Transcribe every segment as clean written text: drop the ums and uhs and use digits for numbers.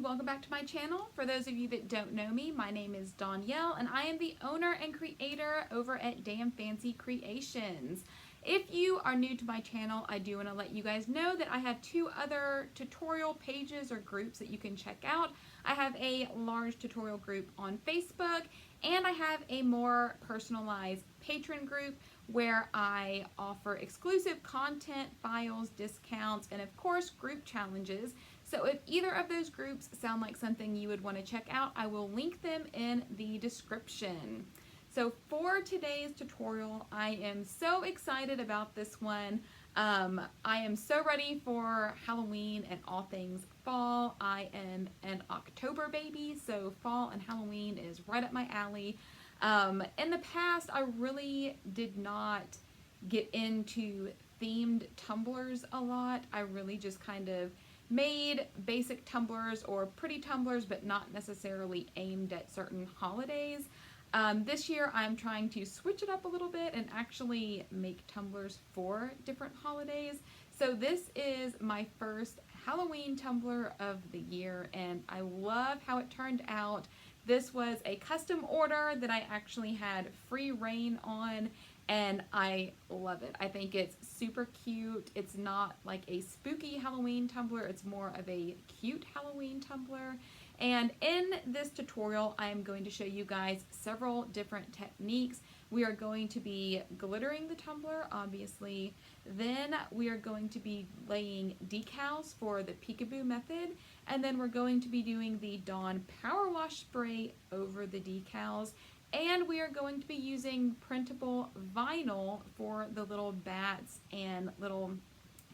welcome back to my channel. For those of you that don't know me, my name is Danielle and I am the owner and creator over at Damn Fancy Creations. If you are new to my channel, I do want to let you guys know that I have two other tutorial pages or groups that you can check out. I have a large tutorial group on Facebook and I have a more personalized patron group where I offer exclusive content, files, discounts, and of course group challenges. So if either of those groups sound like something you would want to check out, I will link them in the description. So for today's tutorial, I am so excited about this one. I am so ready for Halloween and all things fall. I am an October baby, so fall and Halloween is right up my alley. In the past, I really did not get into themed tumblers a lot. I really just kind of made basic tumblers or pretty tumblers, but not necessarily aimed at certain holidays. This year I'm trying to switch it up a little bit and actually make tumblers for different holidays. So this is my first Halloween tumbler of the year and I love how it turned out. This was a custom order that I actually had free reign on and I love it. I think it's super cute. It's not like a spooky Halloween tumbler, it's more of a cute Halloween tumbler. And in this tutorial, I am going to show you guys several different techniques. We are going to be glittering the tumbler, obviously. Then we are going to be laying decals for the peekaboo method. And then we're going to be doing the Dawn Power Wash spray over the decals. And we are going to be using printable vinyl for the little bats and little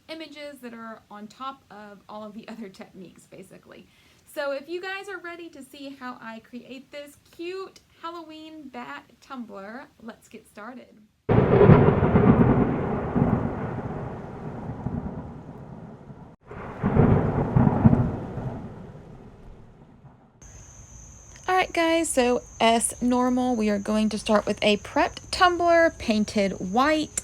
images that are on top of all of the other techniques, basically. So if you guys are ready to see how I create this cute Halloween bat tumbler, let's get started. Alright guys, so as normal, we are going to start with a prepped tumbler painted white.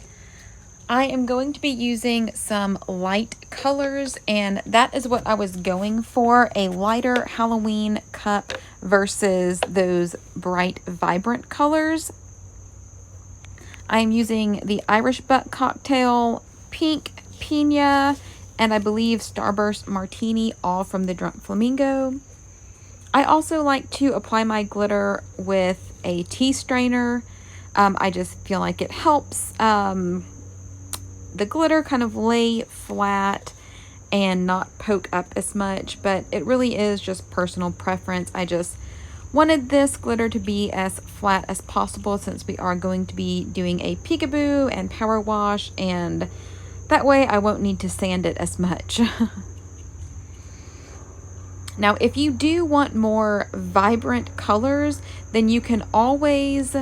I am going to be using some light colors, and that is what I was going for, a lighter Halloween cup versus those bright, vibrant colors. I am using the Irish Buck Cocktail, Pink Pina, and I believe Starburst Martini, all from the Drunk Flamingo. I also like to apply my glitter with a tea strainer. I just feel like it helps the glitter kind of lay flat and not poke up as much, but it really is just personal preference. I just wanted this glitter to be as flat as possible since we are going to be doing a peekaboo and power wash, and that way I won't need to sand it as much. Now, if you do want more vibrant colors, then you can always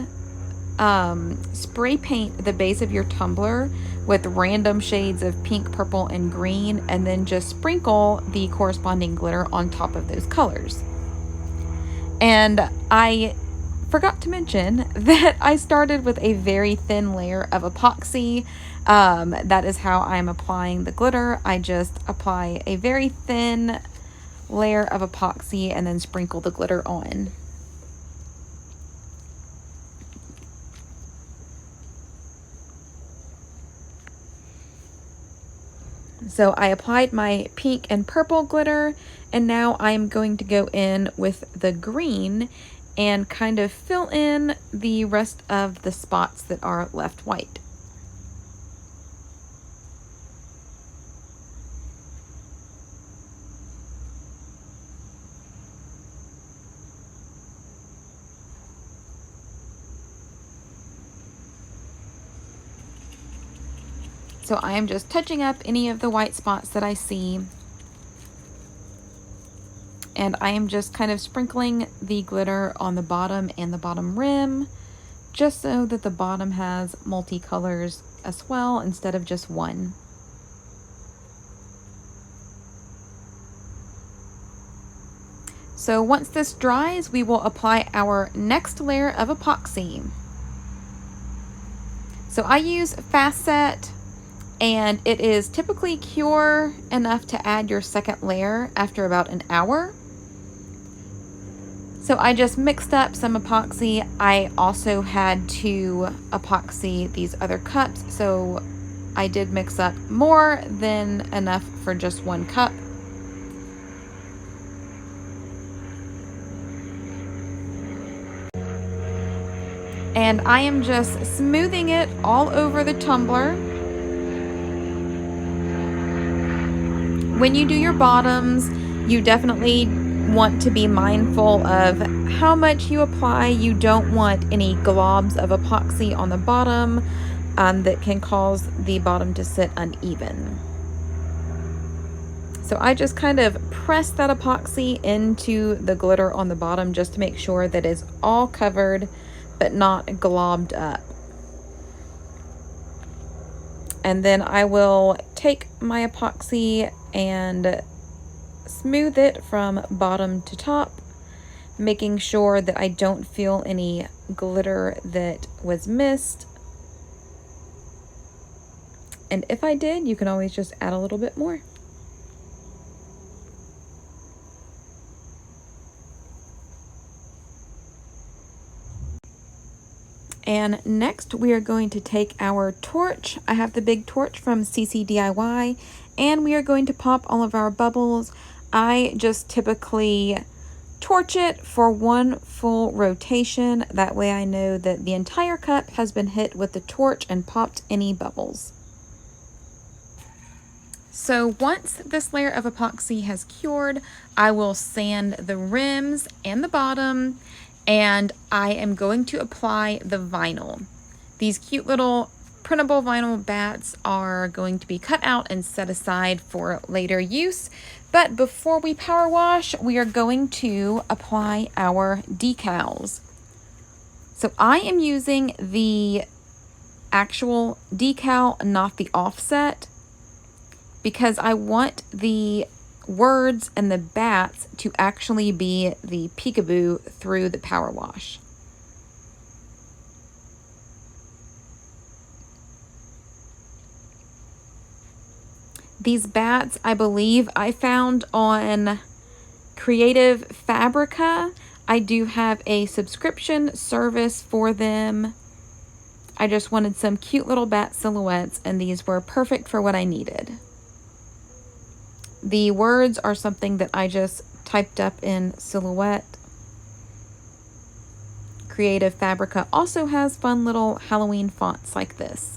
spray paint the base of your tumbler with random shades of pink, purple, and green, and then just sprinkle the corresponding glitter on top of those colors. And I forgot to mention that I started with a very thin layer of epoxy. That is how I'm applying the glitter. I just apply a very thin layer of epoxy and then sprinkle the glitter on. So I applied my pink and purple glitter, and now I'm going to go in with the green and kind of fill in the rest of the spots that are left white. So I am just touching up any of the white spots that I see. And I am just kind of sprinkling the glitter on the bottom and the bottom rim, just so that the bottom has multicolors as well instead of just one. So once this dries, we will apply our next layer of epoxy. So I use Fast Set, and it is typically cure enough to add your second layer after about an hour. So I just mixed up some epoxy. I also had to epoxy these other cups, so I did mix up more than enough for just one cup. And I am just smoothing it all over the tumbler. When you do your bottoms, you definitely want to be mindful of how much you apply. You don't want any globs of epoxy on the bottom that can cause the bottom to sit uneven. So I just kind of press that epoxy into the glitter on the bottom just to make sure that it's all covered but not globbed up. And then I will take my epoxy and smooth it from bottom to top, making sure that I don't feel any glitter that was missed. And if I did, you can always just add a little bit more. And next we are going to take our torch. I have the big torch from CCDIY, and we are going to pop all of our bubbles. I just typically torch it for one full rotation. That way I know that the entire cup has been hit with the torch and popped any bubbles. So once this layer of epoxy has cured, I will sand the rims and the bottom, and I am going to apply the vinyl. These cute little printable vinyl bats are going to be cut out and set aside for later use. But before we power wash, we are going to apply our decals. So I am using the actual decal, not the offset, because I want the words and the bats to actually be the peekaboo through the power wash. These bats, I believe I found on Creative Fabrica. I do have a subscription service for them. I just wanted some cute little bat silhouettes, and these were perfect for what I needed. The words are something that I just typed up in Silhouette. Creative Fabrica also has fun little Halloween fonts like this.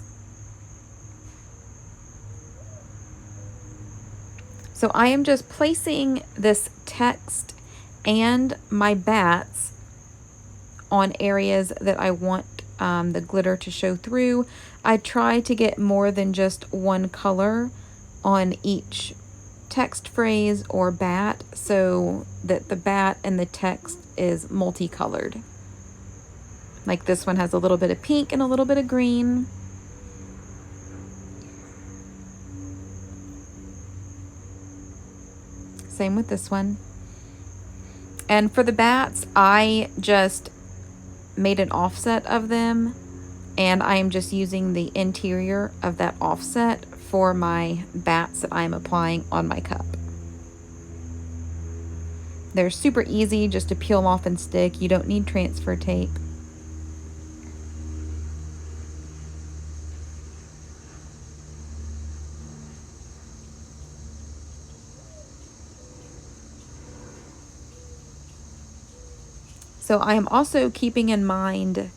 So I am just placing this text and my bats on areas that I want the glitter to show through. I try to get more than just one color on each text phrase or bat so that the bat and the text is multicolored. Like this one has a little bit of pink and a little bit of green. Same with this one. And for the bats, I just made an offset of them, and I am just using the interior of that offset for my bats that I'm applying on my cup. They're super easy just to peel off and stick. You don't need transfer tape. So I am also keeping in mind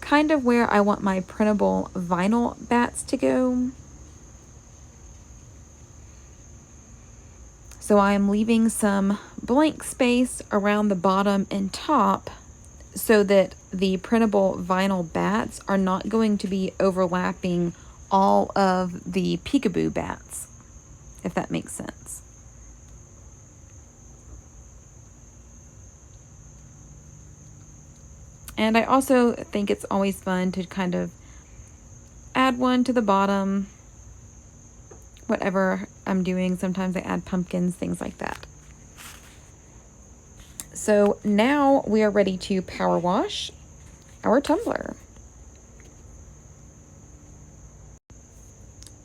kind of where I want my printable vinyl bats to go. So I am leaving some blank space around the bottom and top so that the printable vinyl bats are not going to be overlapping all of the peekaboo bats, if that makes sense. And I also think it's always fun to kind of add one to the bottom, whatever I'm doing. Sometimes I add pumpkins, things like that. So now we are ready to power wash our tumbler.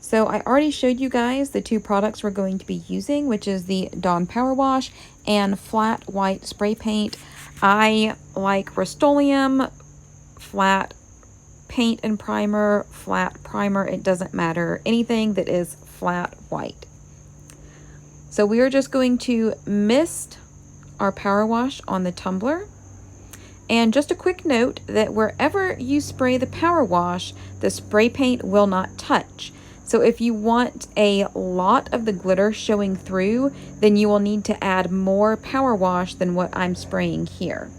So I already showed you guys the two products we're going to be using, which is the Dawn Power Wash and Flat White Spray Paint. I like Rust-Oleum, flat paint and primer, flat primer, it doesn't matter, anything that is flat white. So we are just going to mist our power wash on the tumbler. And just a quick note that wherever you spray the power wash, the spray paint will not touch. So if you want a lot of the glitter showing through, then you will need to add more power wash than what I'm spraying here.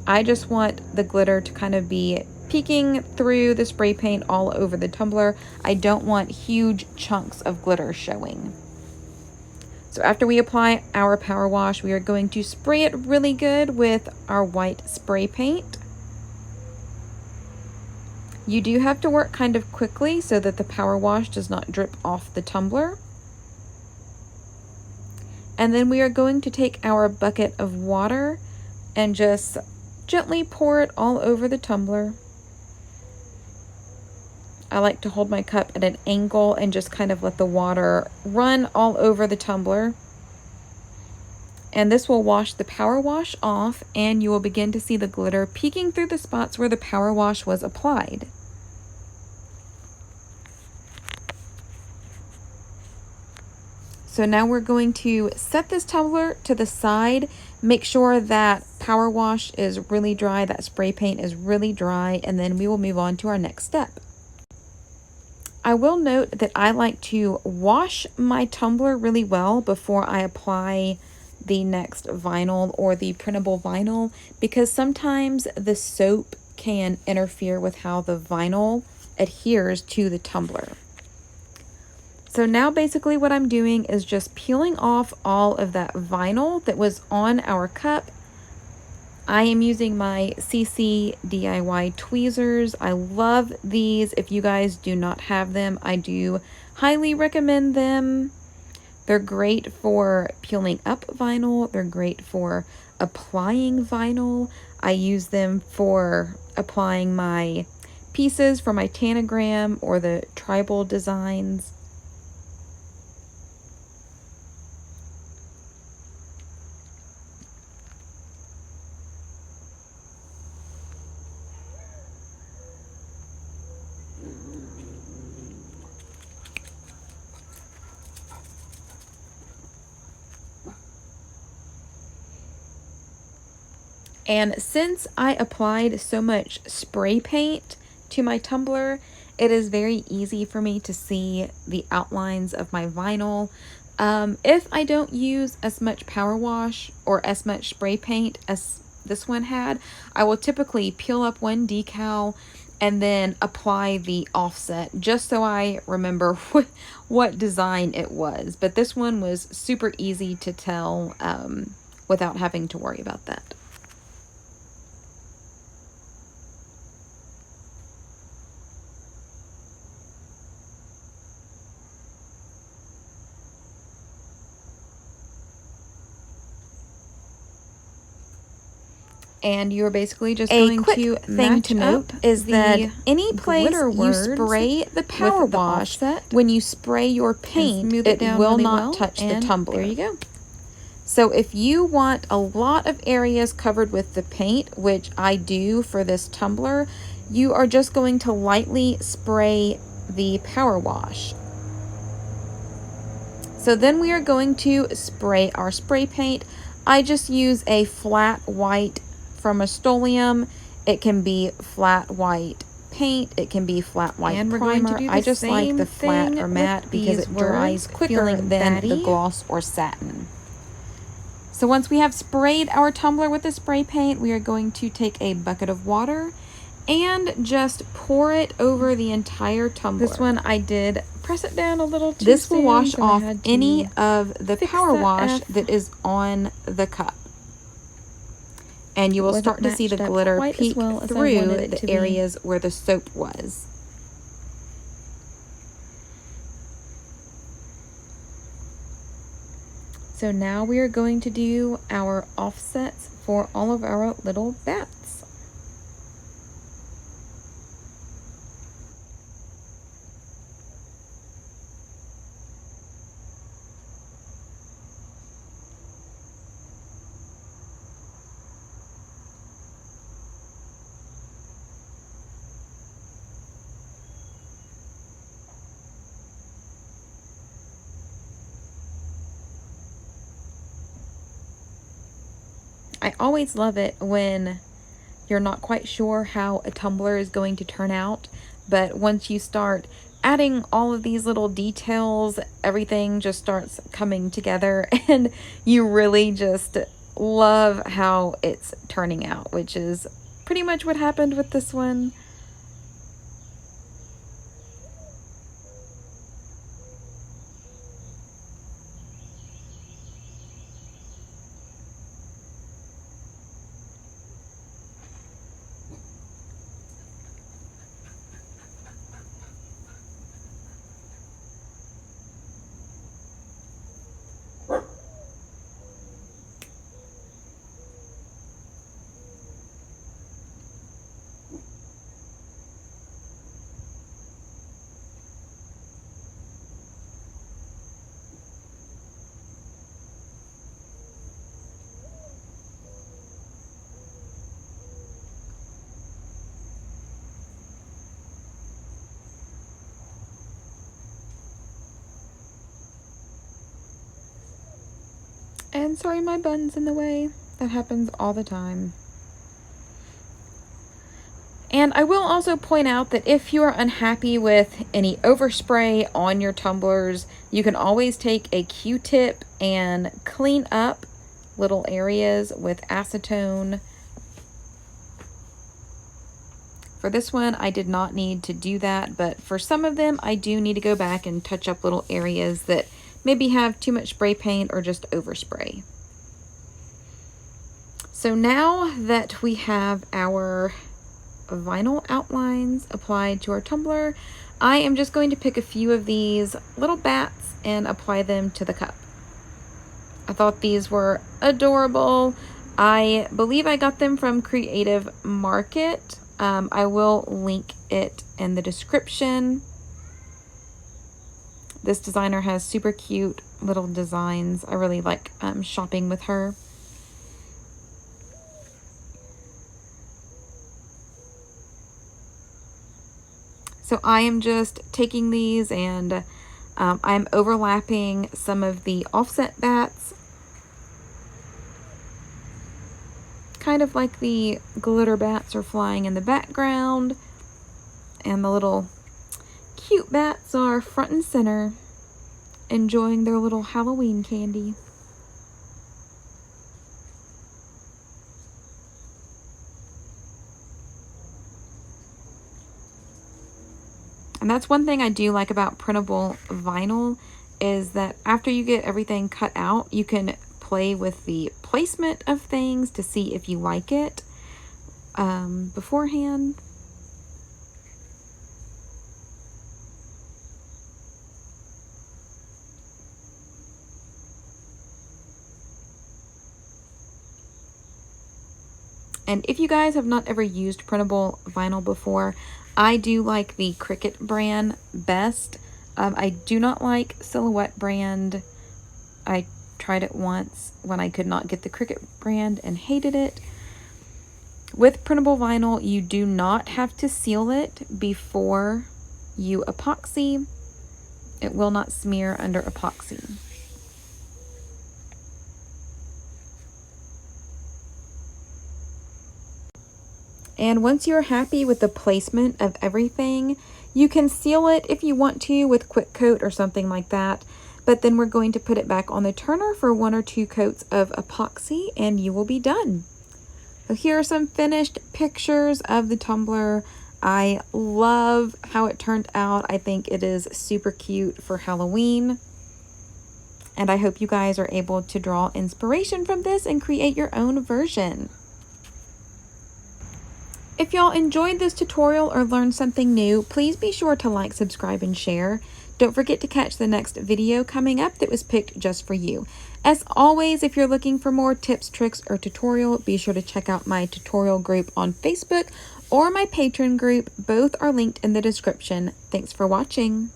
I just want the glitter to kind of be peeking through the spray paint all over the tumbler. I don't want huge chunks of glitter showing. So after we apply our power wash, we are going to spray it really good with our white spray paint. You do have to work kind of quickly so that the power wash does not drip off the tumbler. And then we are going to take our bucket of water and just gently pour it all over the tumbler. I like to hold my cup at an angle and just kind of let the water run all over the tumbler. And this will wash the power wash off, and you will begin to see the glitter peeking through the spots where the power wash was applied. So now we're going to set this tumbler to the side. Make sure that power wash is really dry, that spray paint is really dry, and then we will move on to our next step. I will note that I like to wash my tumbler really well before I apply the next vinyl or the printable vinyl, because sometimes the soap can interfere with how the vinyl adheres to the tumbler. So now basically what I'm doing is just peeling off all of that vinyl that was on our cup. I am using my CCDIY tweezers. I love these. If you guys do not have them, I do highly recommend them. They're great for peeling up vinyl. They're great for applying vinyl. I use them for applying my pieces for my tanagram or the tribal designs. And since I applied so much spray paint to my tumbler, it is very easy for me to see the outlines of my vinyl. If I don't use as much power wash or as much spray paint as this one had, I will typically peel up one decal and then apply the offset just so I remember what design it was. But this one was super easy to tell without having to worry about that. And you're basically just going to thing to note is that any place you spray the power wash, when you spray your paint, it will not touch the tumbler. There you go. So if you want a lot of areas covered with the paint, which I do for this tumbler, you are just going to lightly spray the power wash. So then we are going to spray our spray paint. I just use a flat white from Rust-Oleum. It can be flat white paint, it can be flat white primer. I just like the flat or matte because it dries quicker than the gloss or satin. So once we have sprayed our tumbler with the spray paint, we are going to take a bucket of water and just pour it over the entire tumbler. This one I did press it down a little too soon. This will wash off any of the power wash that is on the cup. And you will start to see the glitter peek through the areas where the soap was. So now we are going to do our offsets for all of our little bats. I always love it when you're not quite sure how a tumbler is going to turn out, but once you start adding all of these little details, everything just starts coming together, and you really just love how it's turning out, which is pretty much what happened with this one. And sorry, my bun's in the way. That happens all the time. And I will also point out that if you are unhappy with any overspray on your tumblers, you can always take a Q-tip and clean up little areas with acetone. For this one, I did not need to do that, but for some of them, I do need to go back and touch up little areas that maybe have too much spray paint or just overspray. So now that we have our vinyl outlines applied to our tumbler, I am just going to pick a few of these little bats and apply them to the cup. I thought these were adorable. I believe I got them from Creative Market. I will link it in the description. This designer has super cute little designs. I really like shopping with her. So I am just taking these and I'm overlapping some of the offset bats, kind of like the glitter bats are flying in the background, and the little cute bats are front and center, enjoying their little Halloween candy. And that's one thing I do like about printable vinyl, is that after you get everything cut out, you can play with the placement of things to see if you like it beforehand. And if you guys have not ever used printable vinyl before, I do like the Cricut brand best. I do not like Silhouette brand. I tried it once when I could not get the Cricut brand and hated it. With printable vinyl, you do not have to seal it before you epoxy. It will not smear under epoxy. And once you're happy with the placement of everything, you can seal it if you want to with quick coat or something like that. But then we're going to put it back on the turner for 1 or 2 coats of epoxy and you will be done. So here are some finished pictures of the tumbler. I love how it turned out. I think it is super cute for Halloween. And I hope you guys are able to draw inspiration from this and create your own version. If y'all enjoyed this tutorial or learned something new, please be sure to like, subscribe, and share. Don't forget to catch the next video coming up that was picked just for you. As always, if you're looking for more tips, tricks, or tutorial, be sure to check out my tutorial group on Facebook or my Patreon group. Both are linked in the description. Thanks for watching.